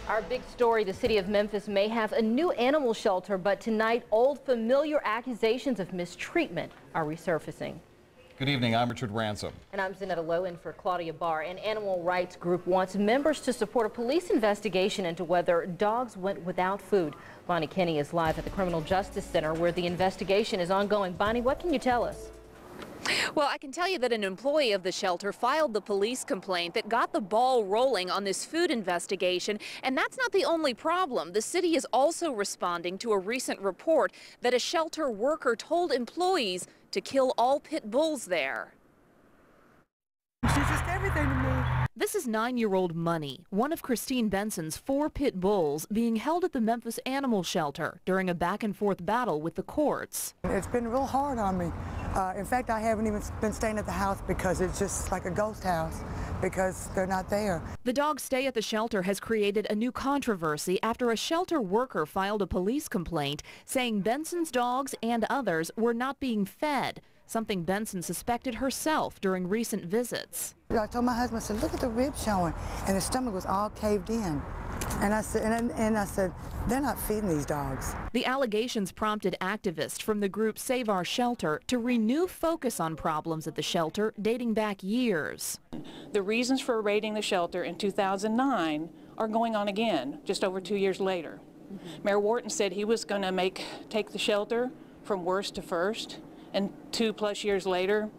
Our big story, the city of Memphis may have a new animal shelter, but tonight old familiar accusations of mistreatment are resurfacing. Good evening, I'm Richard Ransom. And I'm Zanetta Lowe in for Claudia Barr. An animal rights group wants members to support a police investigation into whether dogs went without food. Bonnie Kinney is live at the Criminal Justice Center where the investigation is ongoing. Bonnie, what can you tell us? Well, I can tell you that an employee of the shelter filed the police complaint that got the ball rolling on this food investigation. And that's not the only problem. The city is also responding to a recent report that a shelter worker told employees to kill all pit bulls there. She's just everything to me. This is 9-year-old Money, one of Christine Benson's 4 pit bulls being held at the Memphis Animal Shelter during a back-and-forth battle with the courts. It's been real hard on me. In fact, I haven't even been staying at the house because it's just like a ghost house because they're not there. The dog's stay at the shelter has created a new controversy after a shelter worker filed a police complaint saying Benson's dogs and others were not being fed, something Benson suspected herself during recent visits. I told my husband, I said, look at the ribs showing, and the stomach was all caved in. And I said, they're not feeding these dogs. The allegations prompted activists from the group Save Our Shelter to renew focus on problems at the shelter dating back years. The reasons for raiding the shelter in 2009 are going on again, just over 2 years later. Mayor Wharton said he was going to take the shelter from worst to first, and 2+ years later,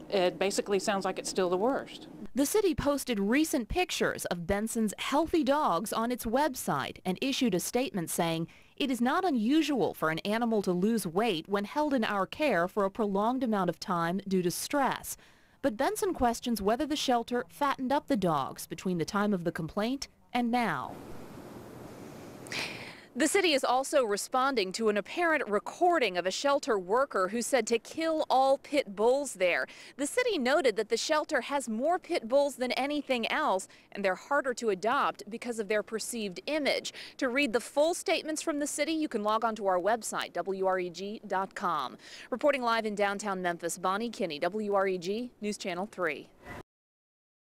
it basically sounds like it's still the worst. The city posted recent pictures of Benson's healthy dogs on its website and issued a statement saying it is not unusual for an animal to lose weight when held in our care for a prolonged amount of time due to stress. But Benson questions whether the shelter fattened up the dogs between the time of the complaint and now. The city is also responding to an apparent recording of a shelter worker who said to kill all pit bulls there. The city noted that the shelter has more pit bulls than anything else, and they're harder to adopt because of their perceived image. To read the full statements from the city, you can log on to our website, WREG.com. Reporting live in downtown Memphis, Bonnie Kinney, WREG News Channel 3.